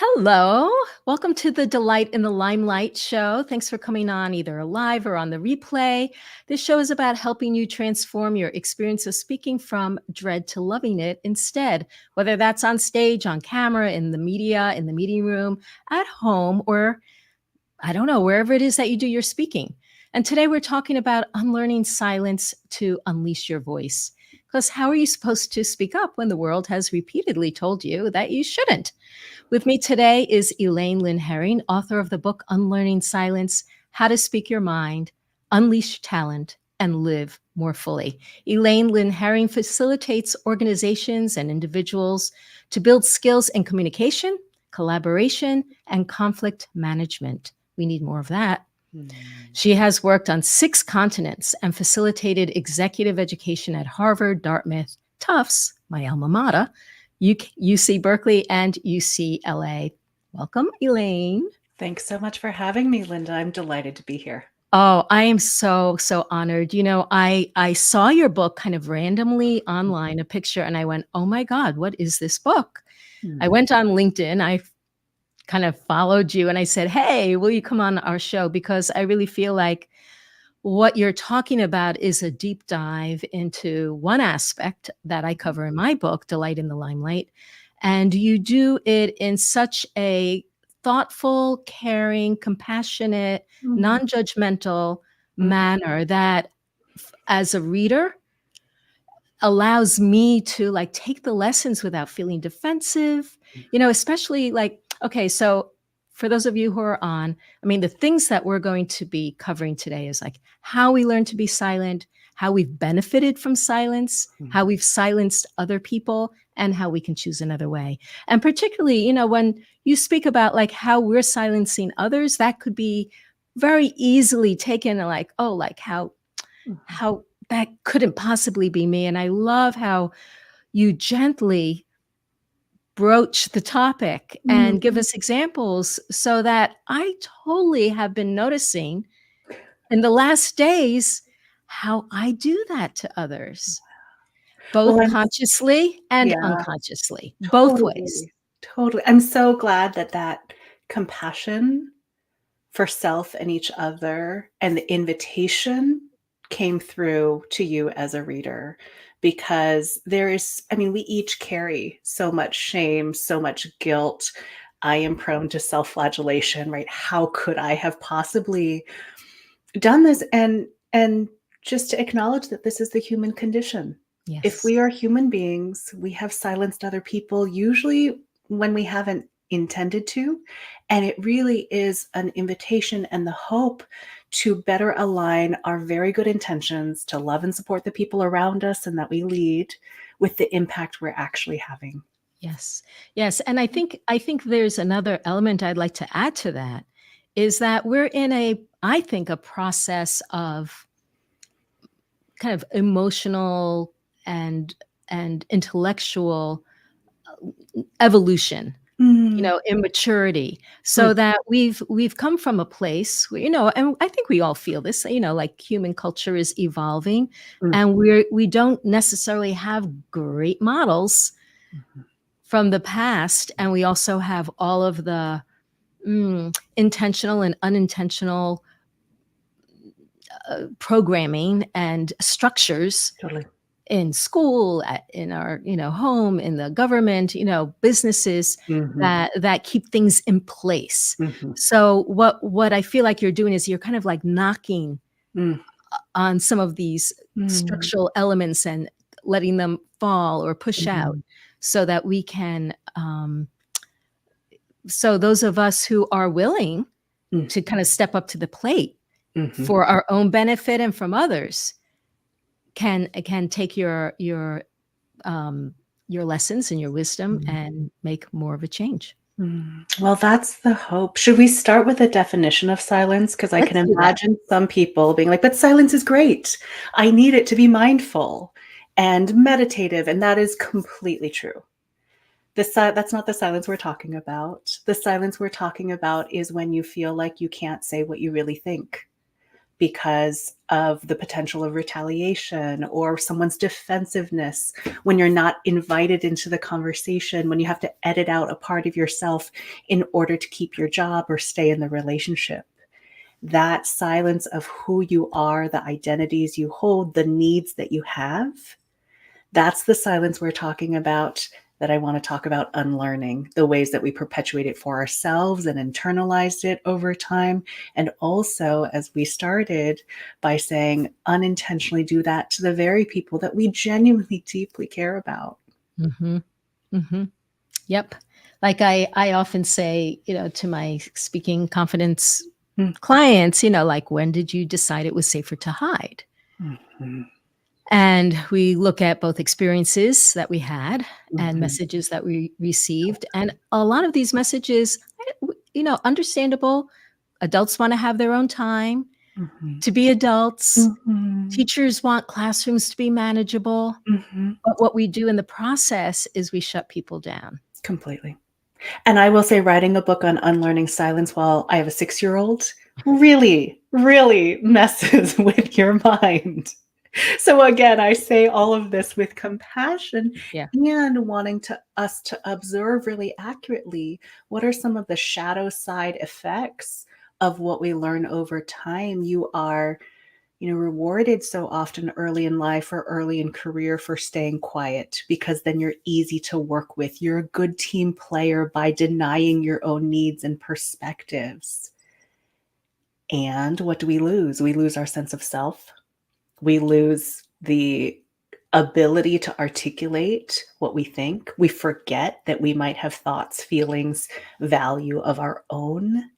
Hello. Welcome to the Delight in the Limelight show. Thanks for coming on either live or on the replay. This show is about helping you transform your experience of speaking from dread to loving it instead, whether that's on stage, on camera, in the media, in the meeting room, at home, or I don't know, wherever it is that you do your speaking. And today we're talking about unlearning silence to unleash your voice. Because how are you supposed to speak up when the world has repeatedly told you that you shouldn't? With me today is Elaine Lin Hering, author of the book Unlearning Silence: How to Speak Your Mind, Unleash Talent, and Live More Fully. Elaine Lin Hering facilitates organizations and individuals to build skills in communication, collaboration, and conflict management. We need more of that. She has worked on 6 continents and facilitated executive education at Harvard, Dartmouth, Tufts, my alma mater, UC Berkeley, and UCLA. Welcome, Elaine. Thanks so much for having me, Linda. I'm delighted to be here. Oh, I am so honored. You know, I saw your book kind of randomly online, a picture, and I went, oh my God, what is this book? I went on LinkedIn. I kind of followed you and I said, hey, will you come on our show? Because I really feel like what you're talking about is a deep dive into one aspect that I cover in my book, Delight in the Limelight. And you do it in such a thoughtful, caring, compassionate, non-judgmental manner that as a reader allows me to like take the lessons without feeling defensive, you know, especially like, okay, so for those of you who are on, I mean, the things that we're going to be covering today is like how we learn to be silent, how we've benefited from silence, how we've silenced other people, and how we can choose another way. And particularly, you know, when you speak about like how we're silencing others, that could be very easily taken like, oh, like how that couldn't possibly be me. And I love how you gently broach the topic and give us examples so that I totally have been noticing in the last days how I do that to others, both Well, consciously and yeah, unconsciously, both ways. totally. I'm so glad that compassion for self and each other and the invitation came through to you as a reader, because I mean, we each carry so much shame, so much guilt. I am prone to self-flagellation, right? How could I have possibly done this? And just to acknowledge that this is the human condition. If Yes. we are human beings, we have silenced other people, usually when we haven't intended to. And it really is an invitation and the hope to better align our very good intentions to love and support the people around us and that we lead with the impact we're actually having. Yes. Yes. And I think there's another element I'd like to add to that is that we're in I think a process of kind of emotional and intellectual evolution, you know, immaturity, so that we've come from a place where, you know, and I think we all feel this, you know, like human culture is evolving and we don't necessarily have great models from the past. And we also have all of the intentional and unintentional programming and structures Totally. in school, in our, you know, home, in the government, you know, businesses that keep things in place. So what I feel like you're doing is you're kind of like knocking on some of these structural elements and letting them fall or push out so that we can, so those of us who are willing to kind of step up to the plate for our own benefit and from others can take your lessons and your wisdom and make more of a change. Well, that's the hope. Should we start with a definition of silence? Because I can Let's do that. imagine some people being like, but silence is great. I need it to be mindful and meditative. And that is completely true. That's not the silence we're talking about. The silence we're talking about is when you feel like you can't say what you really think because of the potential of retaliation or someone's defensiveness, when you're not invited into the conversation, when you have to edit out a part of yourself in order to keep your job or stay in the relationship. That silence of who you are, the identities you hold, the needs that you have, that's the silence we're talking about, that I want to talk about unlearning, the ways that we perpetuate it for ourselves and internalized it over time. And also, as we started by saying, unintentionally do that to the very people that we genuinely deeply care about. Mm-hmm. Mm-hmm. Yep. Like I often say, to my speaking confidence Mm. clients, like, when did you decide it was safer to hide? Mhm. And we look at both experiences that we had and Mhm. messages that we received. And a lot of these messages, understandable. Adults want to have their own time Mhm. to be adults. Mhm. Teachers want classrooms to be manageable. Mhm. But what we do in the process is we shut people down. Completely. And I will say writing a book on unlearning silence while I have a 6-year-old really, really messes with your mind. So again, I say all of this with compassion Yeah. and wanting us to observe really accurately what are some of the shadow side effects of what we learn over time. You are, rewarded so often early in life or early in career for staying quiet, because then you're easy to work with. You're a good team player by denying your own needs and perspectives. And what do we lose? We lose our sense of self. We lose the ability to articulate what we think. We forget that we might have thoughts, feelings, value of our own.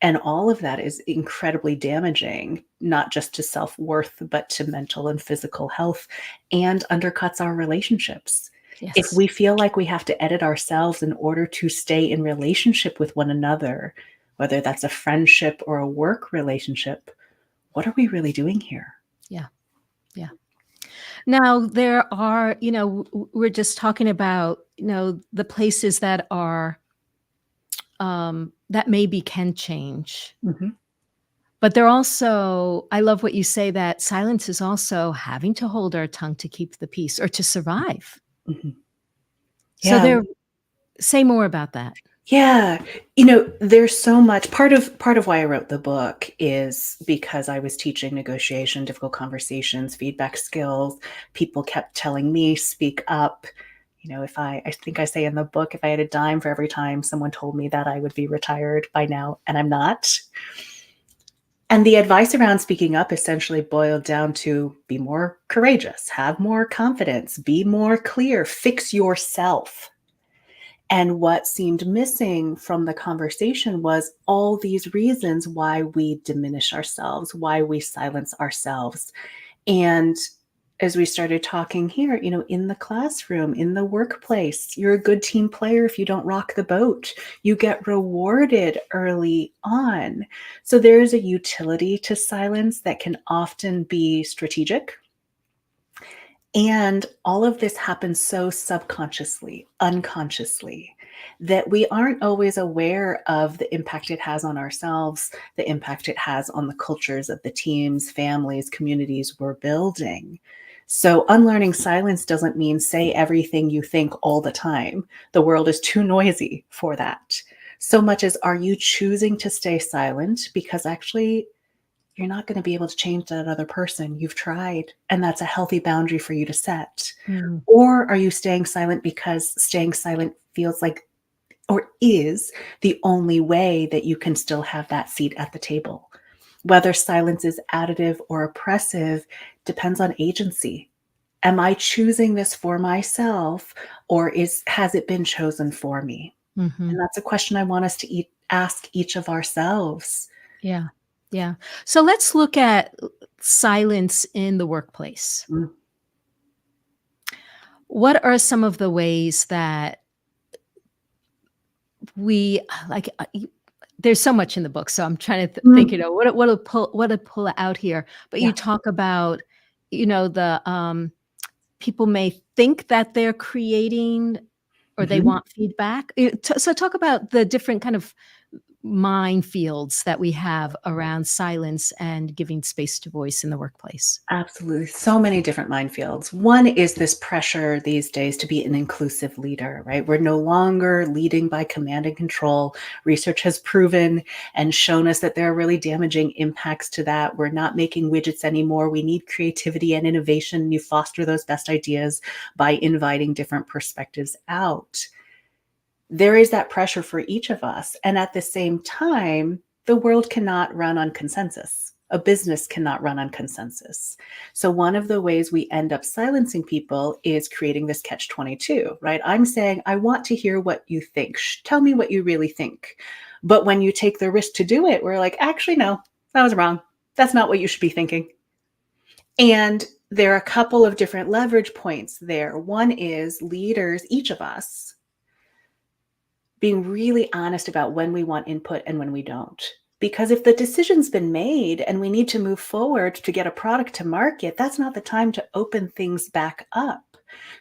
And all of that is incredibly damaging, not just to self-worth, but to mental and physical health, and undercuts our relationships. If Yes. we feel like we have to edit ourselves in order to stay in relationship with one another, whether that's a friendship or a work relationship, what are we really doing here? Yeah. Yeah. Now, there are, we're just talking about, the places that are, that maybe can change. Mhm. But they're also, I love what you say, that silence is also having to hold our tongue to keep the peace or to survive. Mhm. So Yeah. say more about that. Yeah. There's so much. Part of why I wrote the book is because I was teaching negotiation, difficult conversations, feedback skills. People kept telling me, speak up. If I think I say in the book, if I had a dime for every time someone told me that, I would be retired by now, and I'm not. And the advice around speaking up essentially boiled down to be more courageous, have more confidence, be more clear, fix yourself. And what seemed missing from the conversation was all these reasons why we diminish ourselves, why we silence ourselves. And as we started talking here, in the classroom, in the workplace, you're a good team player if you don't rock the boat. You get rewarded early on. So there is a utility to silence that can often be strategic. And all of this happens so subconsciously, unconsciously, that we aren't always aware of the impact it has on ourselves, the impact it has on the cultures of the teams, families, communities we're building. So, unlearning silence doesn't mean say everything you think all the time. The world is too noisy for that. So much as, are you choosing to stay silent because actually you're not going to be able to change that other person. You've tried, and that's a healthy boundary for you to set. Mhm. Or are you staying silent because staying silent feels like, or is, the only way that you can still have that seat at the table? Whether silence is additive or oppressive depends on agency. Am I choosing this for myself, or has it been chosen for me? And Mhm. that's a question I want us to ask each of ourselves. Yeah. Yeah. So let's look at silence in the workplace. Mm. What are some of the ways that we like there's so much in the book, so I'm trying to think, Mm. what to pull out here. But Yeah. you talk about, the people may think that they're creating or they Mhm. want feedback. So talk about the different kind of minefields that we have around silence and giving space to voice in the workplace? Absolutely. So many different minefields. One is this pressure these days to be an inclusive leader, right? We're no longer leading by command and control. Research has proven and shown us that there are really damaging impacts to that. We're not making widgets anymore. We need creativity and innovation. You foster those best ideas by inviting different perspectives out. There is that pressure for each of us. And at the same time, the world cannot run on consensus. A business cannot run on consensus. So one of the ways we end up silencing people is creating this catch-22, right? I'm saying, I want to hear what you think. Tell me what you really think. But when you take the risk to do it, we're like, actually, no, that was wrong. That's not what you should be thinking. And there are a couple of different leverage points there. One is leaders, each of us, being really honest about when we want input and when we don't. Because if the decision's been made and we need to move forward to get a product to market, that's not the time to open things back up.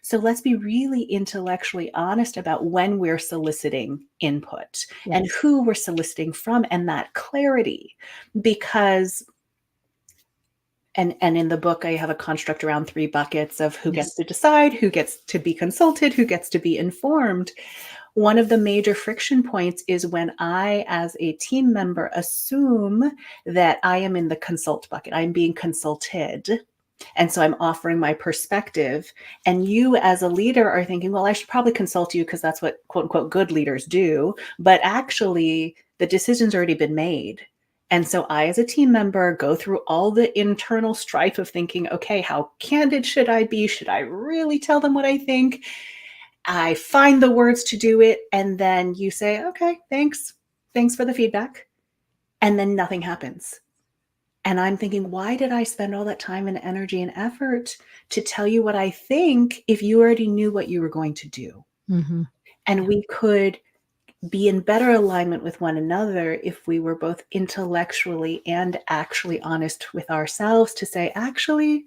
So let's be really intellectually honest about when we're soliciting input and who we're soliciting from, and that clarity. Because and in the book, I have a construct around 3 buckets of who gets to decide, who gets to be consulted, who gets to be informed. One of the major friction points is when I, as a team member, assume that I am in the consult bucket. I'm being consulted. And so I'm offering my perspective. And you, as a leader, are thinking, well, I should probably consult you because that's what, quote unquote, good leaders do. But actually, the decision's already been made. And so I, as a team member, go through all the internal strife of thinking, okay, how candid should I be? Should I really tell them what I think? I find the words to do it. And then you say, okay, thanks. Thanks for the feedback. And then nothing happens. And I'm thinking, why did I spend all that time and energy and effort to tell you what I think if you already knew what you were going to do? Mm-hmm. And we could be in better alignment with one another if we were both intellectually and actually honest with ourselves to say, actually,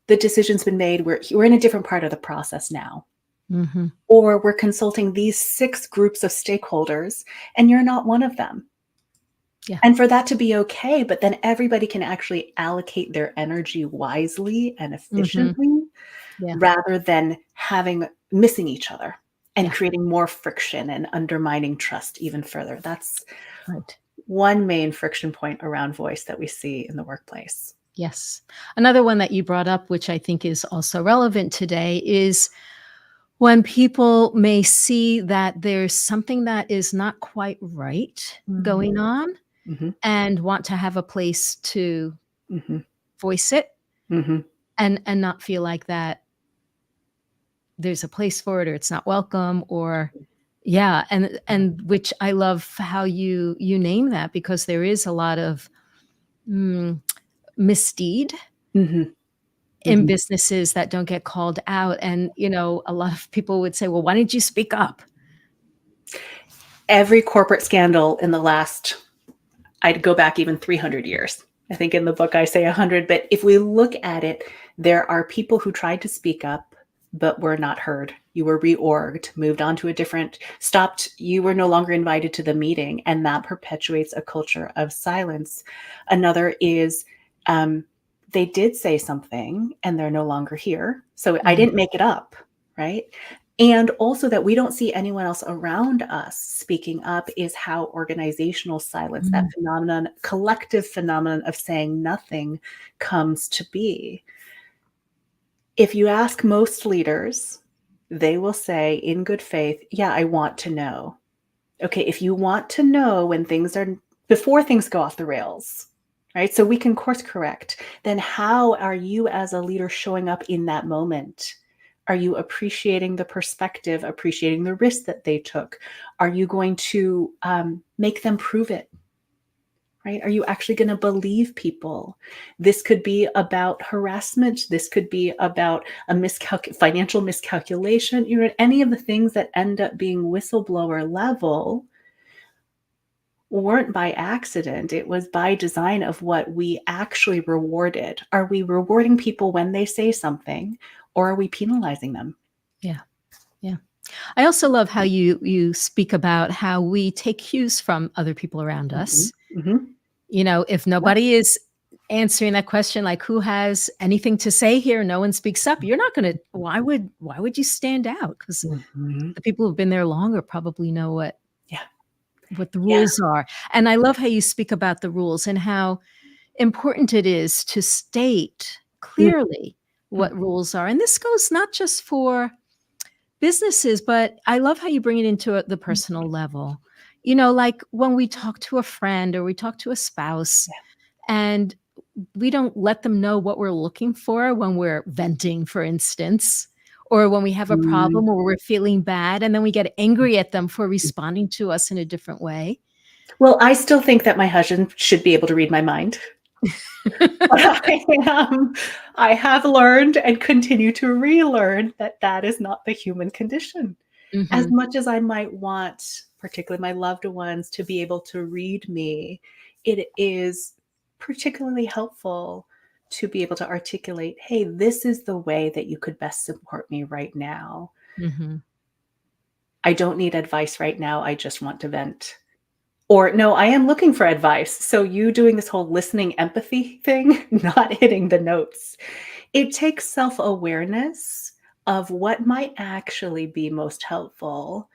the decision's been made. We're in a different part of the process now. Mm-hmm. Or we're consulting these 6 groups of stakeholders, and you're not one of them. Yeah. And for that to be okay, but then everybody can actually allocate their energy wisely and efficiently rather than missing each other and creating more friction and undermining trust even further. That's one main friction point around voice that we see in the workplace. Yes. Another one that you brought up, which I think is also relevant today, is when people may see that there's something that is not quite right going on and want to have a place to voice it and not feel like that there's a place for it or it's not welcome or and which I love how you name that, because there is a lot of misdeed in businesses that don't get called out. And, a lot of people would say, well, why didn't you speak up? Every corporate scandal in the last, I'd go back even 300 years. I think in the book I say 100, but if we look at it, there are people who tried to speak up, but were not heard. You were reorged, moved on to stopped, you were no longer invited to the meeting, and that perpetuates a culture of silence. Another is they did say something and they're no longer here. So I didn't make it up, right? And also that we don't see anyone else around us speaking up is how organizational silence, that phenomenon, collective phenomenon of saying nothing, comes to be. If you ask most leaders, they will say in good faith, yeah, I want to know. Okay, if you want to know before things go off the rails, right? So we can course correct. Then how are you as a leader showing up in that moment? Are you appreciating the perspective, appreciating the risk that they took? Are you going to make them prove it? Right? Are you actually going to believe people? This could be about harassment. This could be about a financial miscalculation. Any of the things that end up being whistleblower level weren't by accident. It was by design of what we actually rewarded. Are we rewarding people when they say something, or are we penalizing them? Yeah. Yeah. I also love how you speak about how we take cues from other people around Mhm, us. mhm. You know, if Yeah. nobody is answering that question, like, "Who has anything to say here?" No one speaks up. You're not gonna why would you stand out? Because Mhm. the people who've been there longer probably know Yeah, what the yeah. rules are. And I love how you speak about the rules and how important it is to state Mm, clearly mm, what rules are. And this goes not just for businesses, but I love how you bring it into the mm. personal level. You know, like when we talk to a friend or we talk to a spouse Yeah. and we don't let them know what we're looking for when we're venting, for instance, or when we have a Mm, problem or we're feeling bad, and then we get angry at them for responding to us in a different way. well, I still think that my husband should be able to read my mind. But am I have learned and continue to relearn that that is not the human condition. As Mhm, much as I might want, particularly my loved ones, to be able to read me, it is particularly helpful to be able to articulate, "Hey, this is the way that you could best support me right now. mhm. I don't need advice right now, I just want to vent." Or, "No, I am looking for advice." So you doing this whole listening empathy thing, not hitting the notes. It takes self-awareness of what might actually be most helpful,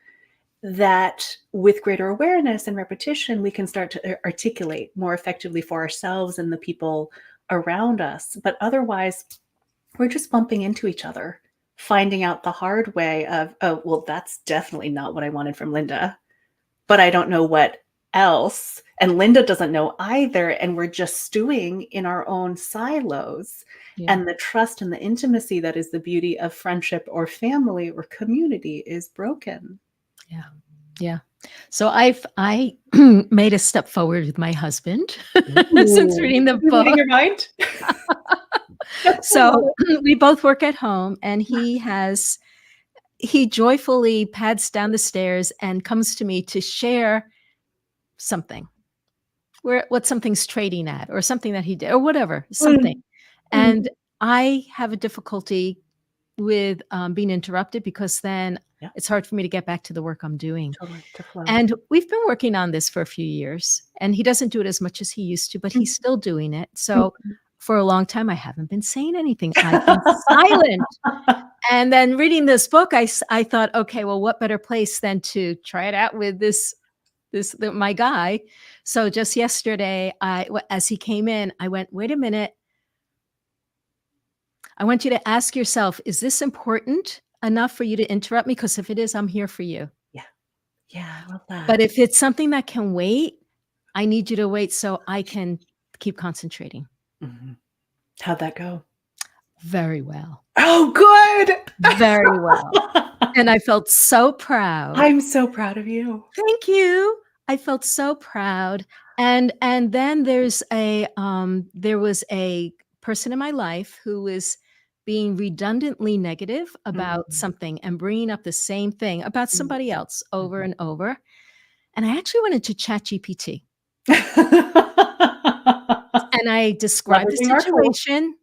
that with greater awareness and repetition, we can start to articulate more effectively for ourselves and the people around us. But otherwise, we're just bumping into each other, finding out the hard way of, "Oh, well, that's definitely not what I wanted from Linda, but I don't know what else, and Linda doesn't know either, and we're just stewing in our own silos." Yeah, And the trust and the intimacy that is the beauty of friendship or family or community is broken. yeah, yeah. So I made a step forward with my husband since Ooh, reading the is he reading book. your mind? I love So it. we both work at home, and he joyfully pads down the stairs and comes to me to share something, where what something's trading at or something that he did or whatever, something. Mm, And mhm. I have a difficulty with, being interrupted because then Yeah, it's hard for me to get back to the work I'm doing. totally, to flow. And we've been working on this for a few years, and he doesn't do it as much as he used to, but Mm, he's still doing it. So mhm. for a long time, I haven't been saying anything. I've been silent. And then reading this book, I thought, okay, well, what better place than to try it out with my guy. So just yesterday, as he came in, I went, wait a minute. I want you to ask yourself, is this important enough for you to interrupt me? Because if it is, I'm here for you. Yeah, yeah, I love that. But if it's something that can wait, I need you to wait so I can keep concentrating. Mhm. How'd that go? Very well. Oh, good. Very well. And I felt so proud. I'm so proud of you. Thank you. I felt so proud. And then there was a person in my life who was being redundantly negative about Mhm, something and bringing up the same thing about mm, somebody else over mhm. and over. And I actually went into ChatGPT and I described the Leveraging our tools. situation.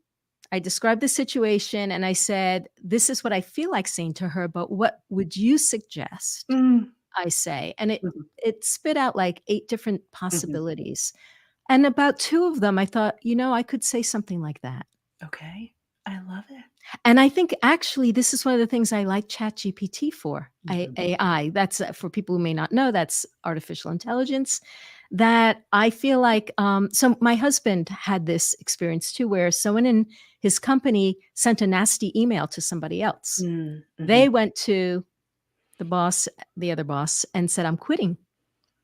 I described the situation and I said, "This is what I feel like saying to her, but what would you suggest Mm, I say?" And mhm, it spit out like 8 different mhm. possibilities. And about 2 of them, I thought, I could say something like that. Okay, I love it. And I think actually this is one of the things I like ChatGPT for, Mhm, AI. That's, for people who may not know, that's artificial intelligence. That I feel like, so my husband had this experience too, where someone in his company sent a nasty email to somebody else. mm, They mhm. went to the boss, the other boss, and said, "I'm quitting.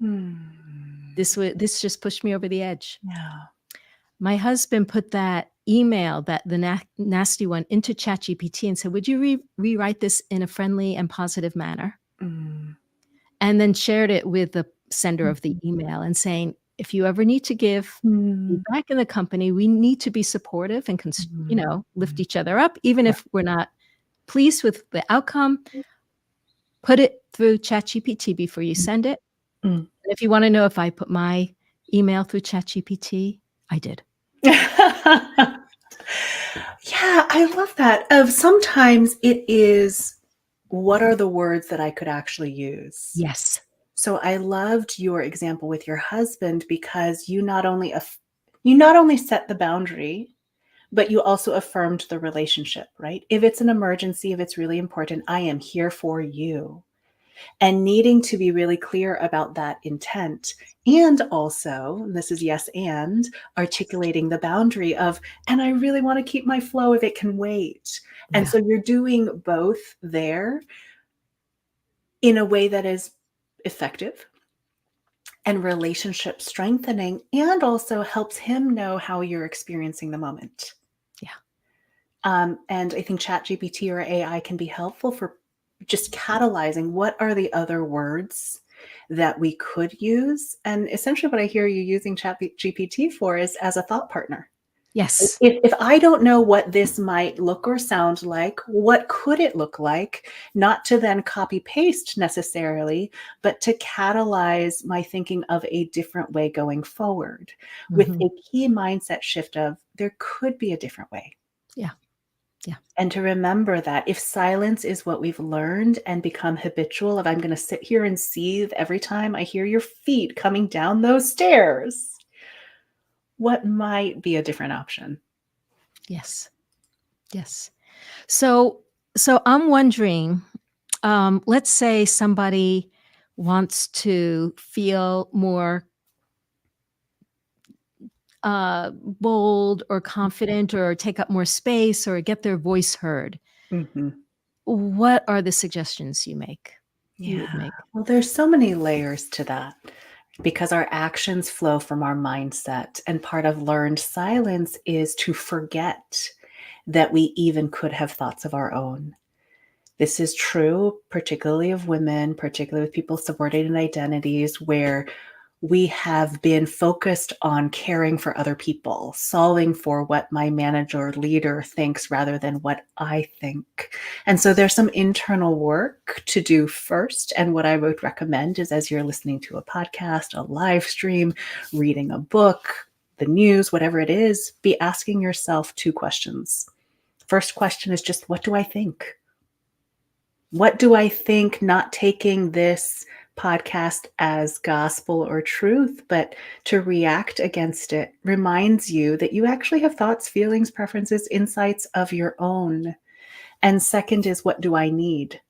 Mm, This just pushed me over the edge." yeah. My husband put that email, that the nasty one, into ChatGPT and said, "Would you rewrite this in a friendly and positive manner?" Mm, And then shared it with the sender of the mhm, email and saying, "If you ever need to give mm, feedback in the company, we need to be supportive and mhm, lift mm. each other up, even Yeah. if we're not pleased with the outcome. Put it through ChatGPT before you Mm, send it. mm. And if you want to know if I put my email through ChatGPT, I did." Yeah, I love that. Of sometimes it is what are the words that I could actually use? Yes. So I loved your example with your husband because you not only set the boundary, but you also affirmed the relationship, right? If it's an emergency, if it's really important, I am here for you. And needing to be really clear about that intent. And also, and this is yes, and articulating the boundary of, and I really want to keep my flow if it can wait. And Yeah. so you're doing both there in a way that is effective and relationship strengthening, and also helps him know how you're experiencing the moment. Yeah. And I think ChatGPT or AI can be helpful for just catalyzing what are the other words that we could use. And essentially, what I hear you using ChatGPT for is as a thought partner. Yes. If I don't know what this might look or sound like, what could it look like? Not to then copy paste necessarily, but to catalyze my thinking of a different way going forward with Mhm. a key mindset shift of there could be a different way. Yeah. Yeah. And to remember that if silence is what we've learned and become habitual of I'm going to sit here and seethe every time I hear your feet coming down those stairs, what might be a different option? Yes. Yes. So I'm wondering, let's say somebody wants to feel more bold or confident or take up more space or get their voice heard. Mhm. What are the suggestions you would Yeah. make? Well, there's so many layers to that because our actions flow from our mindset. And part of learned silence is to forget that we even could have thoughts of our own. This is true, particularly of women, particularly with people with subordinate identities, where we have been focused on caring for other people, solving for what my manager or leader thinks rather than what I think. And so there's some internal work to do first. And what I would recommend is as you're listening to a podcast, a live stream, reading a book, the news, whatever it is, be asking yourself two questions. First question is just, what do I think? What do I think? Not taking this podcast as gospel or truth, but to react against it reminds you that you actually have thoughts, feelings, preferences, insights of your own. And second is, what do I need?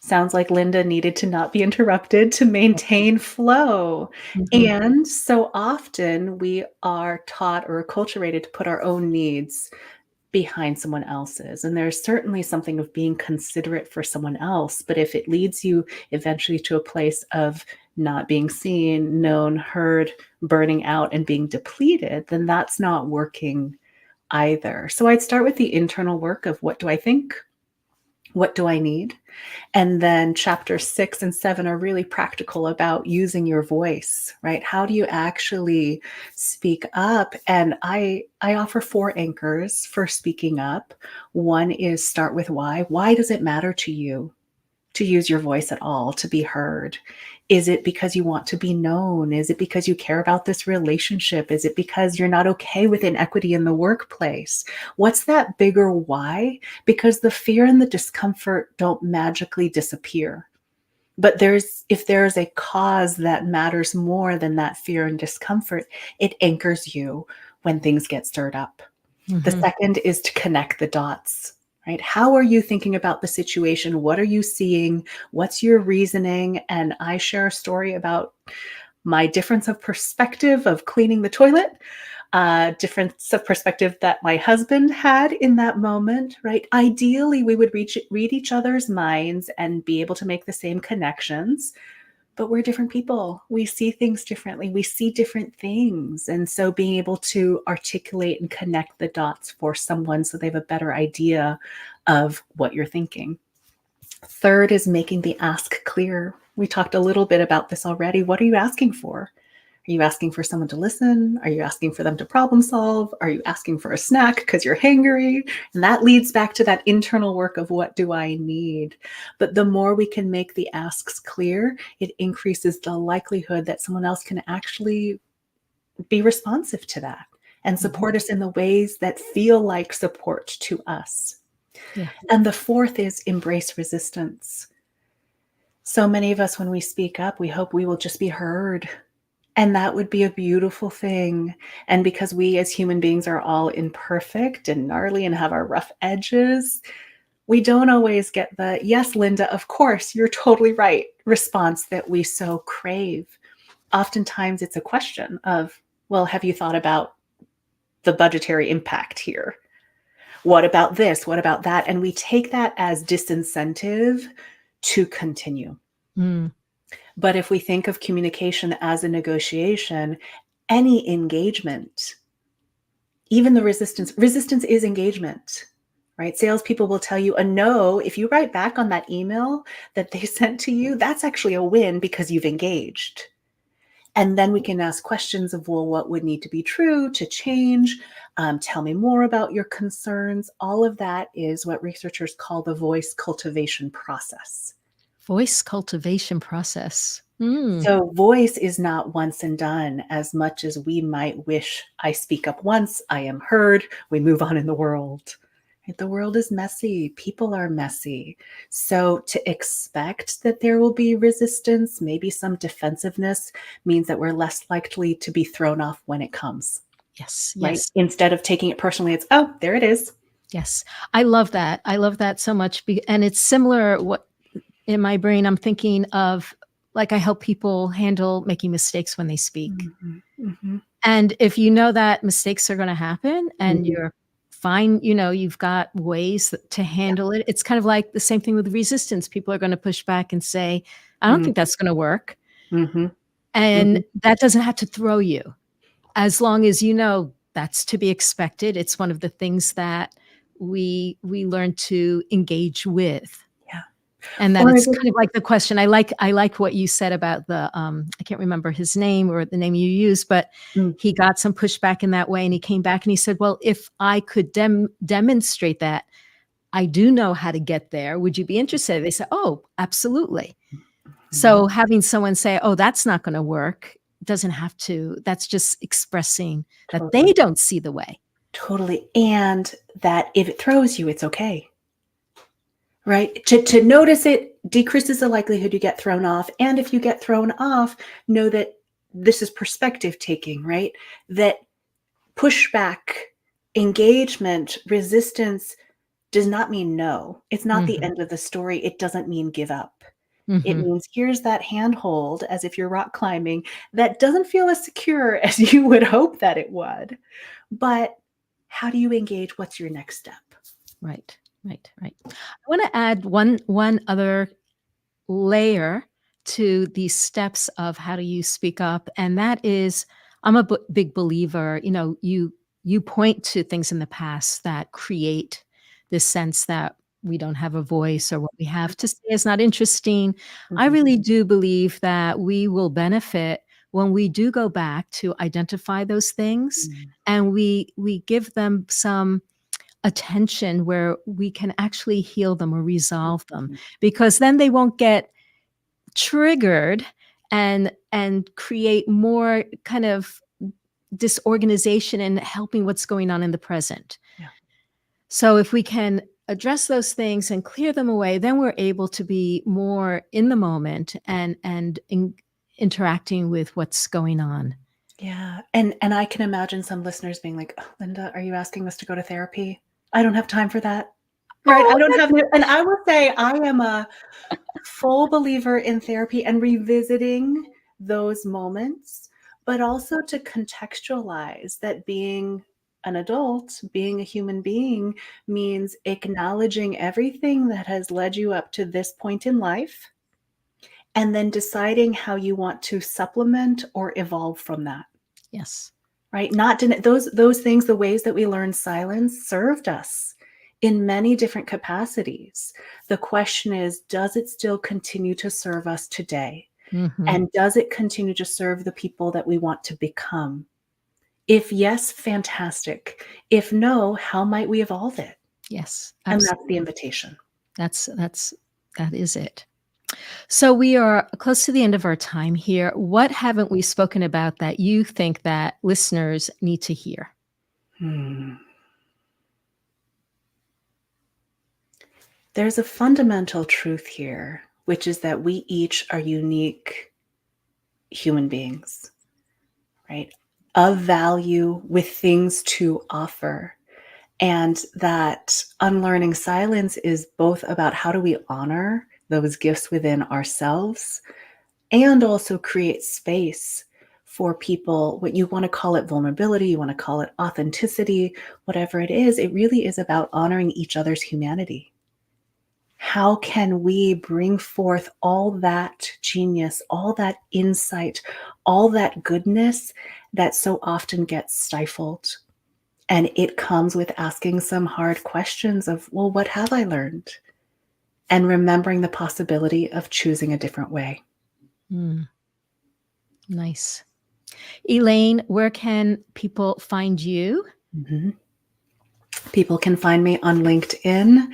Sounds like Linda needed to not be interrupted to maintain flow. Mhm. And so often we are taught or acculturated to put our own needs behind someone else's. And there's certainly something of being considerate for someone else. But if it leads you eventually to a place of not being seen, known, heard, burning out, and being depleted, then that's not working either. So I'd start with the internal work of what do I think? What do I need? And then chapter 6 and 7 are really practical about using your voice, right? How do you actually speak up? And I offer 4 anchors for speaking up. One is start with why. Why does it matter to you to use your voice at all, to be heard? Is it because you want to be known? Is it because you care about this relationship? Is it because you're not okay with inequity in the workplace? What's that bigger why? Because the fear and the discomfort don't magically disappear. But if there's a cause that matters more than that fear and discomfort, it anchors you when things get stirred up. The Mhm. second is to connect the dots, right? How are you thinking about the situation? What are you seeing? What's your reasoning? And I share a story about my difference of perspective of cleaning the toilet, difference of perspective that my husband had in that moment, right? Ideally, we would read each other's minds and be able to make the same connections, but we're different people. We see things differently. We see different things. And so being able to articulate and connect the dots for someone so they have a better idea of what you're thinking. Third is making the ask clear. We talked a little bit about this already. What are you asking for? Are you asking for someone to listen? Are you asking for them to problem solve? Are you asking for a snack because you're hangry? And that leads back to that internal work of what do I need? But the more we can make the asks clear, it increases the likelihood that someone else can actually be responsive to that and Mhm. support us in the ways that feel like support to us. Yeah. And the fourth is embrace resistance. So many of us, when we speak up, we hope we will just be heard. And that would be a beautiful thing. And because we as human beings are all imperfect and gnarly and have our rough edges, we don't always get the, yes, Linda, of course, you're totally right, response that we so crave. Oftentimes it's a question of, well, have you thought about the budgetary impact here? What about this? What about that? And we take that as disincentive to continue. Mm. But if we think of communication as a negotiation, any engagement, even the resistance is engagement, right? Salespeople will tell you a no. If you write back on that email that they sent to you, that's actually a win because you've engaged. And then we can ask questions of, well, what would need to be true to change? Tell me more about your concerns. All of that is what researchers call the voice cultivation process. Voice cultivation process. Mm. So voice is not once and done as much as we might wish. I speak up once, I am heard, we move on in the world. The world is messy. People are messy. So to expect that there will be resistance, maybe some defensiveness, means that we're less likely to be thrown off when it comes, Yes. right? Yes. Instead of taking it personally, it's, oh, there it is. Yes. I love that. I love that so much. And it's similar. What in my brain, I'm thinking of, like, I help people handle making mistakes when they speak. Mhm, mhm, And if you know that mistakes are going to happen and mhm. you're fine, you've got ways to Yeah. handle it. It's kind of like the same thing with resistance. People are going to push back and say, I don't Mm, think that's going to work. mhm, And mhm. that doesn't have to throw you, as long as you know that's to be expected. It's one of the things that we learn to engage with. Yeah. And that Or is it's it kind of like the question. I like what you said about the, I can't remember his name or the name you used, but mm, he got some pushback in that way, and he came back and he said, "Well, if I could demonstrate that I do know how to get there, would you be interested?" They said, "Oh, absolutely." mhm. So having someone say, "Oh, that's not gonna work," doesn't have to, that's just expressing that Totally. they don't see the way. Totally. And that if it throws you, it's okay. Right? To notice it decreases the likelihood you get thrown off. And if you get thrown off, know that this is perspective taking, right? That pushback, engagement, resistance does not mean no. It's not the Mhm, end of the story. It doesn't mean give up. It mhm. means here's that handhold as if you're rock climbing that doesn't feel as secure as you would hope that it would. But how do you engage? What's your next step? Right, right, right. I wanna add one other layer to these steps of how do you speak up, and that is, I'm a big believer, you point to things in the past that create this sense that we don't have a voice, or what we have to say is not interesting. I Mhm, really do believe that we will benefit when we do go back to identify those things, mhm, and we give them some attention where we can actually heal them or resolve them, mhm. because then they won't get triggered and create more kind of disorganization in helping what's going on in the present. Yeah. So if we can address those things and clear them away, then we're able to be more in the moment and interacting with what's going on. Yeah, and I can imagine some listeners being like, "Oh, Linda, are you asking us to go to therapy? I don't have time for that." Right? I Oh, don't that's have no, and I will say I am a full believer in therapy and revisiting those moments, but also to contextualize that being an adult, being a human being means acknowledging everything that has led you up to this point in life, and then deciding how you want to supplement or evolve from that. yes. Right? Not those things, the ways that we learn silence served us in many different capacities. The question is, does it still continue to serve us today? Mhm. And does it continue to serve the people that we want to become? If yes, fantastic. If no, how might we evolve it? Yes, And that's the absolutely. invitation. That's that is it. So we are close to the end of our time here. What haven't we spoken about that you think that listeners need to hear? Hmm. there's a fundamental truth here, which is that we each are unique human beings, right? Of value with things to offer. And that unlearning silence is both about how do we honor those gifts within ourselves and also create space for people, what you want to call it vulnerability, you want to call it authenticity, whatever it really is about honoring each other's humanity. How can we bring forth all that genius, all that insight, all that goodness that so often gets stifled? And it comes with asking some hard questions of, well, what have I learned? And remembering the possibility of choosing a different way. Nice. Elaine, where can people find you? Mm-hmm. People can find me on LinkedIn,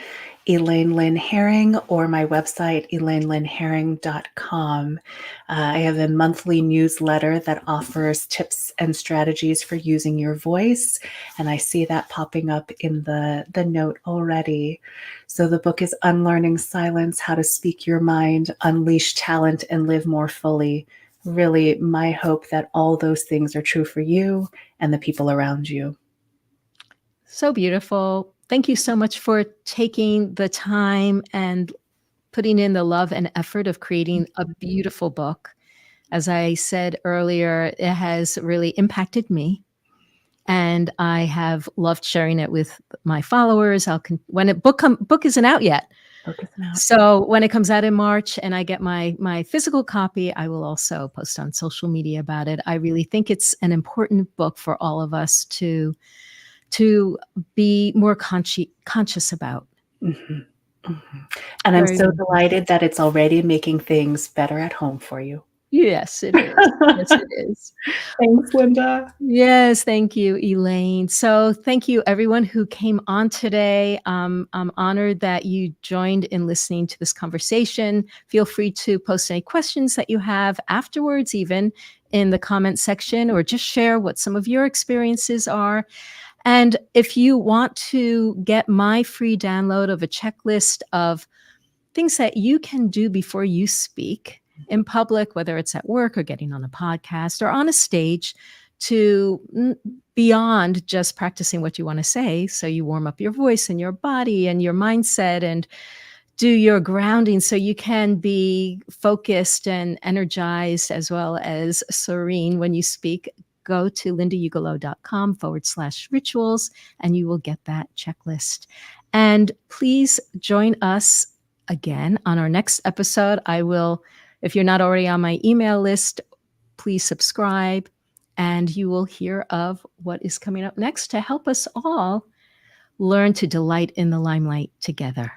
Elaine Lin Hering, or my website, elainelinhering.com. I have a monthly newsletter that offers tips and strategies for using your voice, and I see that popping up in the note already. So the book is Unlearning Silence, How to Speak Your Mind, Unleash Talent, and Live More Fully. Really, my hope that all those things are true for you and the people around you. So beautiful. Thank you so much for taking the time and putting in the love and effort of creating a beautiful book. As I said earlier, it has really impacted me. And I have loved sharing it with my followers. When a book isn't out yet. So when it comes out in March and I get my physical copy, I will also post on social media about it. I really think it's an important book for all of us to be more conscious about. Mm-hmm. Mm-hmm. And I'm so delighted that it's already making things better at home for you. Yes, it is. Yes, it is. Thanks, Linda. Yes, thank you, Elaine. So thank you, everyone who came on today. I'm honored that you joined in listening to this conversation. Feel free to post any questions that you have afterwards, even in the comment section, or just share what some of your experiences are. And if you want to get my free download of a checklist of things that you can do before you speak in public, whether it's at work or getting on a podcast or on a stage, to beyond just practicing what you want to say. So you warm up your voice and your body and your mindset and do your grounding so you can be focused and energized as well as serene when you speak. Go to lindaugalo.com/rituals and you will get that checklist. And please join us again on our next episode. If you're not already on my email list, please subscribe and you will hear of what is coming up next to help us all learn to delight in the limelight together.